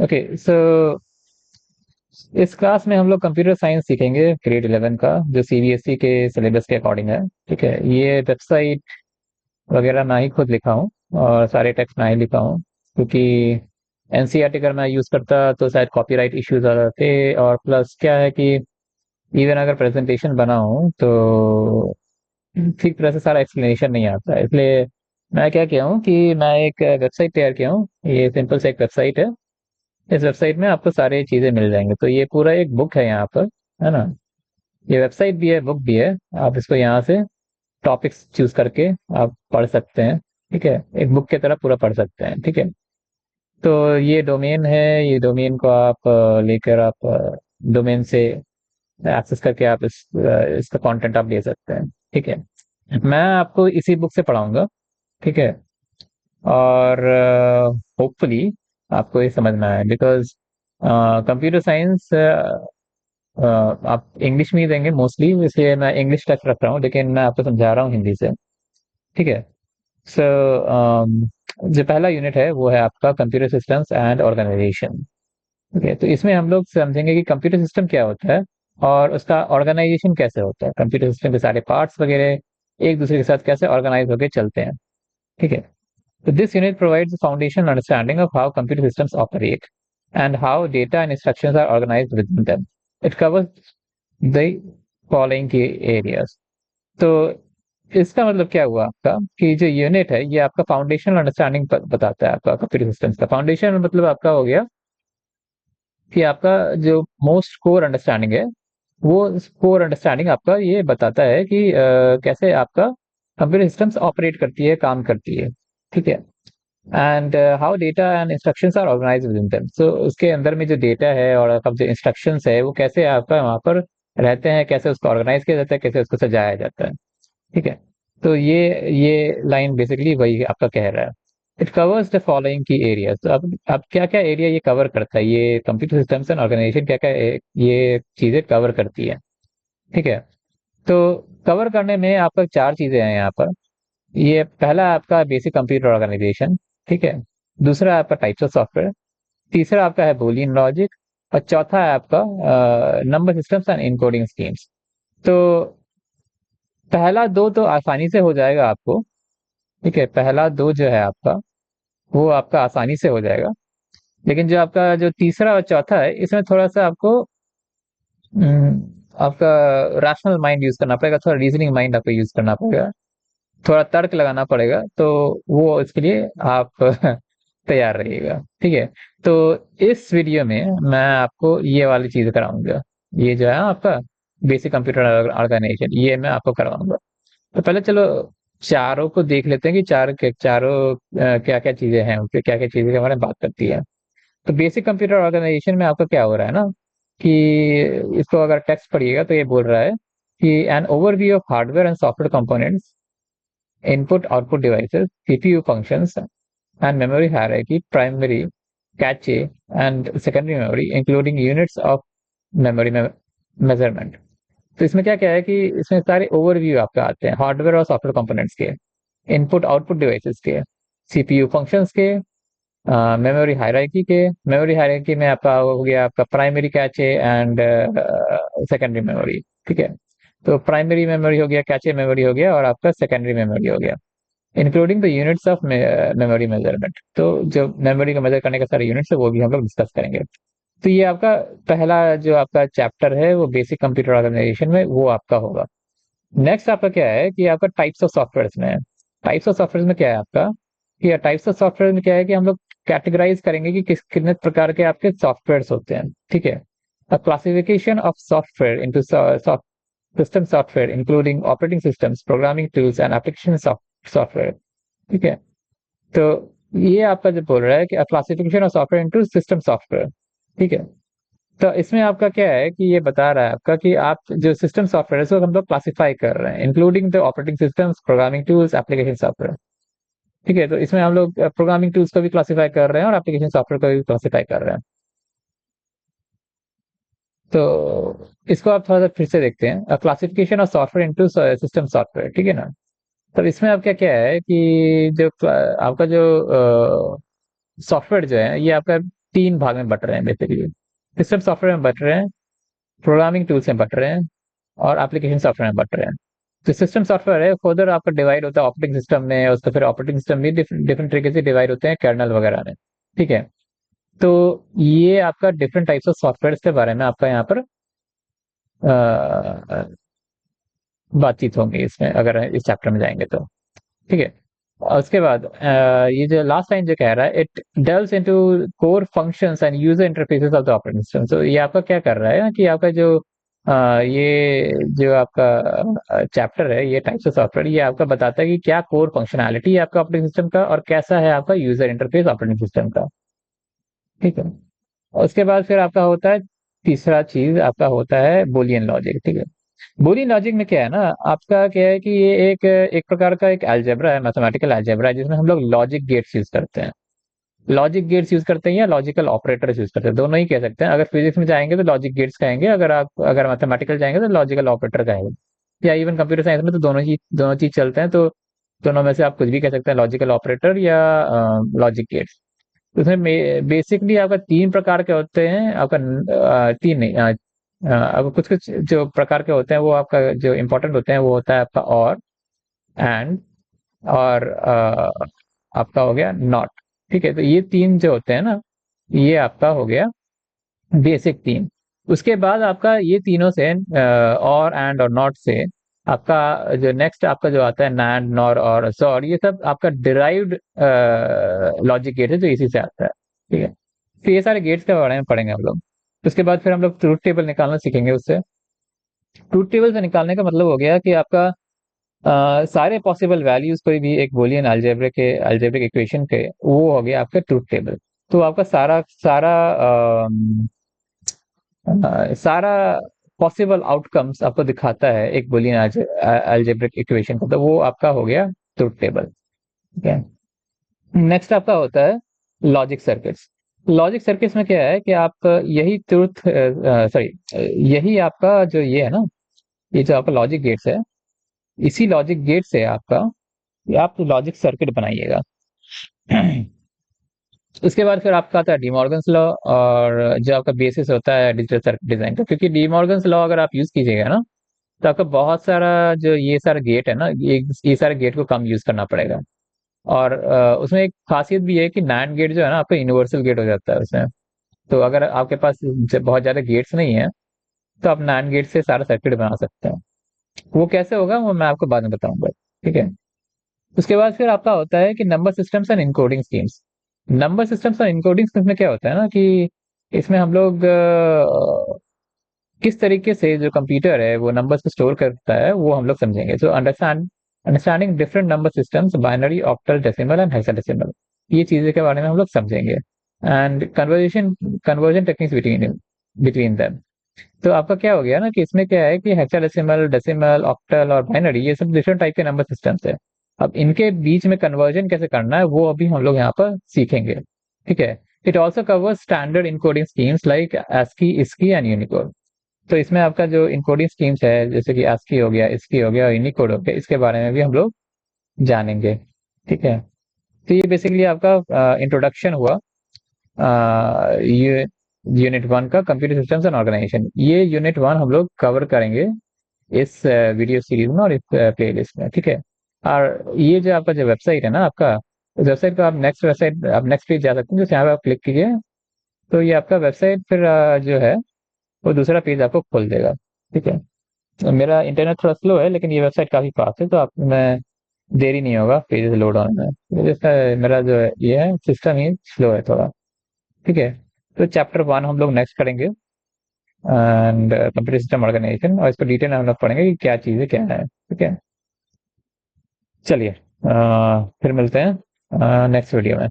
Okay so इस class में हम लोग कंप्यूटर साइंस सीखेंगे ग्रेड 11 का, जो सीबीएसई के सिलेबस के अकॉर्डिंग है। ठीक है, ये वेबसाइट वगैरह मैं ही खुद लिखा हूँ और सारे टेक्स्ट मैं ही लिखा हूँ, क्योंकि एनसीईआरटी अगर मैं यूज़ करता तो शायद कॉपीराइट इश्यूज आ जाते। और प्लस क्या है कि इवन अगर प्रेजेंटेशन बनाऊं तो ठीक तरह से सारा एक्सप्लेनेशन नहीं आता है। इसलिए मैं क्या किया हूँ कि मैं एक वेबसाइट तैयार किया हूँ। ये सिंपल से एक वेबसाइट है। इस वेबसाइट में आपको सारी चीजें मिल जाएंगी। तो ये पूरा एक बुक है यहाँ पर, है ना। ये वेबसाइट भी है, बुक भी है। आप इसको यहाँ से टॉपिक्स चूज करके आप पढ़ सकते हैं। ठीक है, एक बुक की तरह पूरा पढ़ सकते हैं। ठीक है, तो ये डोमेन है। ये डोमेन को आप लेकर आप डोमेन से एक्सेस करके आप इसका कंटेंट आप ले सकते हैं। ठीक है, मैं आपको इसी बुक से पढ़ाऊंगा। ठीक है, और होपफुली आपको ये समझ में आए, बिकॉज कंप्यूटर साइंस आप इंग्लिश में ही देंगे मोस्टली, इसलिए मैं इंग्लिश टेक्स्ट रख रहा हूँ, लेकिन मैं आपको समझा रहा हूँ हिंदी से। ठीक है, सो जो पहला यूनिट है वो है आपका कंप्यूटर सिस्टम्स एंड ऑर्गेनाइजेशन। ठीक है, तो इसमें हम लोग समझेंगे कि कंप्यूटर सिस्टम क्या होता है और उसका ऑर्गेनाइजेशन कैसे होता है। कंप्यूटर सिस्टम के सारे पार्ट्स वगैरह एक दूसरे के साथ कैसे ऑर्गेनाइज होकर चलते हैं। ठीक है, so this unit provides the foundational understanding of how computer systems operate and how data and instructions are organized within them. It covers the following key areas. तो इसका मतलब क्या हुआ आपका कि जो यूनिट है ये आपका फाउंडेशनल अंडरस्टैंडिंग बताता है। आपका कंप्यूटर सिस्टम्स का फाउंडेशन मतलब आपका हो गया कि आपका जो मोस्ट कोर अंडरस्टैंडिंग है, वो कोर अंडरस्टैंडिंग आपका ये बताता है कि कैसे आपका कंप्यूटर सिस्टम्स ऑपरेट करती है, काम करती है। ठीक है, and how data and instructions are organized within them. So उसके अंदर में जो डेटा है और आपका जो इंस्ट्रक्शंस है वो कैसे आपका वहाँ पर रहते हैं, कैसे उसको ऑर्गेनाइज किया जाता है, कैसे उसको सजाया जाता है। ठीक है, तो ये लाइन बेसिकली वही आपका कह रहा है। इट कवर्स द फॉलोइंग की एरिया। तो अब क्या क्या एरिया ये कवर करता है, ये कंप्यूटर सिस्टम्स एंड ऑर्गेनाइजेशन क्या क्या ये चीजें कवर करती है। ठीक है, तो कवर करने में आपका चार चीजें हैं यहाँ पर। ये पहला आपका बेसिक कंप्यूटर ऑर्गेनाइजेशन। ठीक है, दूसरा आपका टाइप्स ऑफ सॉफ्टवेयर, तीसरा आपका है बूलियन लॉजिक, और चौथा है आपका number systems and encoding schemes. तो पहला दो तो आसानी से हो जाएगा आपको। ठीक है, पहला दो जो है आपका वो आपका आसानी से हो जाएगा, लेकिन जो आपका जो तीसरा और चौथा है इसमें थोड़ा सा आपको आपका रैशनल माइंड यूज करना पड़ेगा, थोड़ा रीजनिंग माइंड आपको यूज करना पड़ेगा, थोड़ा तर्क लगाना पड़ेगा। तो वो इसके लिए आप तैयार रहिएगा। ठीक है, तो इस वीडियो में मैं आपको ये वाली चीज कराऊंगा। ये जो है आपका बेसिक कंप्यूटर ऑर्गेनाइजेशन, ये मैं आपको करवाऊंगा। तो पहले चलो चारों को देख लेते हैं कि चारों क्या क्या चीजें हैं, उसके क्या क्या चीजें के बारे में बात करती है। तो बेसिक कंप्यूटर ऑर्गेनाइजेशन में आपका क्या हो रहा है ना, कि इसको अगर टेक्स्ट पढ़िएगा तो ये बोल रहा है कि an overview of hardware and software components, input output devices, CPU functions, and memory hierarchy, primary, cache, and secondary memory, including units of memory measurement. तो इसमें क्या क्या है कि इसमें सारे ओवरव्यू आपका आते हैं हार्डवेयर और सॉफ्टवेयर कंपोनेंट्स के, इनपुट आउटपुट डिवाइसेस के, सीपीयू फंक्शंस के, मेमोरी हायरार्की के। मेमोरी हायरार्की में आपका हो गया आपका primary cache and secondary memory. ठीक है, तो प्राइमरी मेमोरी हो गया, कैचे मेमोरी हो गया, और आपका सेकेंडरी मेमोरी हो गया, including the units of memory measurement. तो जो मेमोरी को मेजर करने का सारे यूनिट्स है वो भी हम लोग डिस्कस करेंगे। तो ये आपका पहला जो आपका चैप्टर है वो बेसिक कंप्यूटर ऑर्गेनाइजेशन में वो आपका होगा। नेक्स्ट आपका क्या है कि आपका टाइप्स ऑफ सॉफ्टवेयर में है। टाइप्स ऑफ सॉफ्टवेयर में क्या है आपका कि टाइप्स ऑफ सॉफ्टवेयर में क्या है कि हम लोग कैटेगराइज करेंगे कि कितने प्रकार के आपके सॉफ्टवेयर होते हैं। ठीक है, classification of software into system software including operating systems, programming tools and application software. ठीक है, तो ये आपका जो बोल रहा है कि classification of software into system software. ठीक है, तो इसमें आपका क्या है कि ये बता रहा है आपका कि आप जो सिस्टम सॉफ्टवेयर है उसको हम लोग क्लासिफाई कर रहे हैं, including the operating systems, programming tools, application software. ठीक है, तो इसमें हम लोग प्रोग्रामिंग टूल्स को भी क्लासिफाई कर रहे हैं और एप्लीकेशन सॉफ्टवेयर को भी क्लासिफाई कर रहे हैं। तो इसको आप थोड़ा सा फिर से देखते हैं, classification of software into system software. ठीक है ना। तो इसमें आपका क्या है कि जो आपका जो सॉफ्टवेयर जो है ये आपका तीन भाग में बट रहे हैं बेसिकली। सिस्टम सॉफ्टवेयर में बट रहे हैं, प्रोग्रामिंग टूल्स में बट रहे हैं, और एप्लीकेशन सॉफ्टवेयर में बट रहे हैं। तो सिस्टम सॉफ्टवेयर है फर्दर आपका डिवाइड होता है ऑपरेटिंग सिस्टम में, उसका फिर ऑपरेटिंग सिस्टम भी डिफरेंट डिफरेंट तरीके से डिवाइड होते हैं कर्नल वगैरह में। ठीक है। तो ये आपका डिफरेंट टाइप्स ऑफ सॉफ्टवेयर के बारे में आपका यहाँ पर बातचीत होंगी इसमें, अगर इस चैप्टर में जाएंगे तो। ठीक है। और उसके बाद ये जो लास्ट लाइन जो कह रहा है, it delves into core functions and user interfaces of the operating system. तो ये आपका क्या कर रहा है कि आपका जो ये जो आपका चैप्टर है, ये टाइप्स ऑफ सॉफ्टवेयर, ये आपका बताता है कि क्या कोर फंक्शनैलिटी है आपका ऑपरेटिंग सिस्टम का, और कैसा है आपका यूजर इंटरफेस ऑपरेटिंग सिस्टम का। ठीक है। और उसके बाद फिर आपका होता है तीसरा चीज, आपका होता है बुलियन लॉजिक। ठीक है। बुलियन लॉजिक में क्या है ना, आपका क्या है कि ये एक एक प्रकार का एक अलजेब्रा है, मैथमेटिकल अलजेब्रा है, जिसमें हम लोग लॉजिक गेट्स यूज करते हैं। लॉजिक गेट्स यूज करते हैं या लॉजिकल ऑपरेटर्स यूज करते हैं, दोनों ही कह सकते हैं। अगर फिजिक्स में जाएंगे तो लॉजिक गेट्स कहेंगे, अगर मैथमेटिकल जाएंगे तो लॉजिकल ऑपरेटर कहेंगे, या इवन कंप्यूटर साइंस में तो दोनों चीज चलते हैं। तो दोनों में से आप कुछ भी कह सकते हैं, लॉजिकल ऑपरेटर या लॉजिक गेट्स। उसमें बेसिकली आपका तीन प्रकार के होते हैं, आपका तीन नहीं, अब कुछ कुछ जो प्रकार के होते हैं वो आपका जो इम्पोर्टेंट होते हैं वो होता है आपका और, एंड, और आपका हो गया नॉट। ठीक है। तो ये तीन जो होते हैं ना, ये आपका हो गया बेसिक तीन। उसके बाद आपका ये तीनों से और, एंड और नॉट से आपका जो नेक्स्ट आपका जो आता है नैंड, नॉर और सॉर, ये सब आपका डिराइव्ड लॉजिक गेट है जो इसी से आता है। ठीक है। तो ये सारे गेट्स के बारे में पढ़ेंगे हम लोग। उसके बाद फिर हम लोग ट्रूथ टेबल निकालना सीखेंगे उससे। ट्रूथ टेबल से निकालने का मतलब हो गया कि आपका सारे पॉसिबल वैल्यूज कोई भी एक बूलियन अलजेब्रिक इक्वेशन के, वो हो गया आपका ट्रूथ टेबल। तो आपका सारा सारा सारा पॉसिबल आउटकम्स आपको दिखाता है एक बूलियन अलजेब्रिक इक्वेशन का, तो वो आपका हो गया ट्रूथ टेबल। ठीक है। नेक्स्ट आपका होता है लॉजिक सर्किट्स। लॉजिक सर्किट्स में क्या है कि आप यही ट्रूथ, सॉरी, यही आपका जो ये है ना, ये जो आपका लॉजिक गेट्स है, इसी लॉजिक गेट से आपका आप लॉजिक सर्किट बनाइएगा। उसके बाद फिर आपका आता है डिमॉर्गन्स लॉ, और जो आपका बेसिस होता है डिजिटल सर्किट डिजाइन का, क्योंकि डिमॉर्गन्स लॉ अगर आप यूज कीजिएगा ना, तो आपका बहुत सारा जो ये सारा गेट है ना, ये सारे गेट को कम यूज करना पड़ेगा। और उसमें एक खासियत भी है कि नैंड गेट जो है ना, आपका यूनिवर्सल गेट हो जाता है उसमें। तो अगर आपके पास बहुत ज्यादा गेट्स नहीं है, तो आप नैंड गेट से सारा सर्किट बना सकते हैं। वो कैसे होगा वो मैं आपको बाद में बताऊंगा। ठीक है। उसके बाद फिर आपका होता है कि number systems and encoding schemes. Number systems और इनकोडिंग स्कीम्स में क्या होता है ना कि इसमें हम लोग किस तरीके से जो कंप्यूटर है वो नंबर्स को स्टोर करता है वो हम लोग समझेंगे। So understanding different number systems, binary, octal, decimal and hexadecimal, ये चीजें के बारे में हम लोग समझेंगे। And conversion techniques between between them. तो आपका क्या हो गया ना कि इसमें क्या है कि हेक्साडेसिमल, डेसिमल, ऑक्टल और बाइनरी, ये सब डिफरेंट टाइप के नंबर सिस्टम्स है। अब इनके बीच में कन्वर्जन कैसे करना है वो अभी हम लोग यहाँ पर सीखेंगे। ठीक है। It also covers standard encoding schemes like ASCII, ISCII and Unicode. तो इसमें आपका जो इनकोडिंग स्कीम्स है, जैसे कि ASCII हो गया, ISCII हो गया और यूनिकोड हो गया, इसके बारे में भी हम लोग जानेंगे। ठीक है। तो ये बेसिकली आपका इंट्रोडक्शन हुआ ये यूनिट वन का, कंप्यूटर सिस्टम्स एंड ऑर्गेनाइजेशन। ये यूनिट वन हम लोग कवर करेंगे इस वीडियो सीरीज में और इस प्लेलिस्ट में। ठीक है। और ये जो आपका जो वेबसाइट है ना आपका, उस वेबसाइट का आप नेक्स्ट पेज जा सकते हैं, जैसे यहाँ पे आप क्लिक कीजिए तो ये आपका वेबसाइट फिर जो है वो दूसरा पेज आपको खोल देगा। ठीक है। तो मेरा इंटरनेट थोड़ा स्लो है, लेकिन ये वेबसाइट काफी फास्ट है, तो आप मैं देरी नहीं होगा पेजेस लोड होने में, जैसा मेरा जो है ये है सिस्टम ही स्लो है थोड़ा। ठीक है। तो चैप्टर वन हम लोग नेक्स्ट करेंगे, एंड कंप्यूटर सिस्टम ऑर्गेनाइजेशन, और इसको डिटेल में हम लोग पढ़ेंगे कि क्या चीज़ है क्या है। ठीक है। चलिए फिर मिलते हैं नेक्स्ट वीडियो में।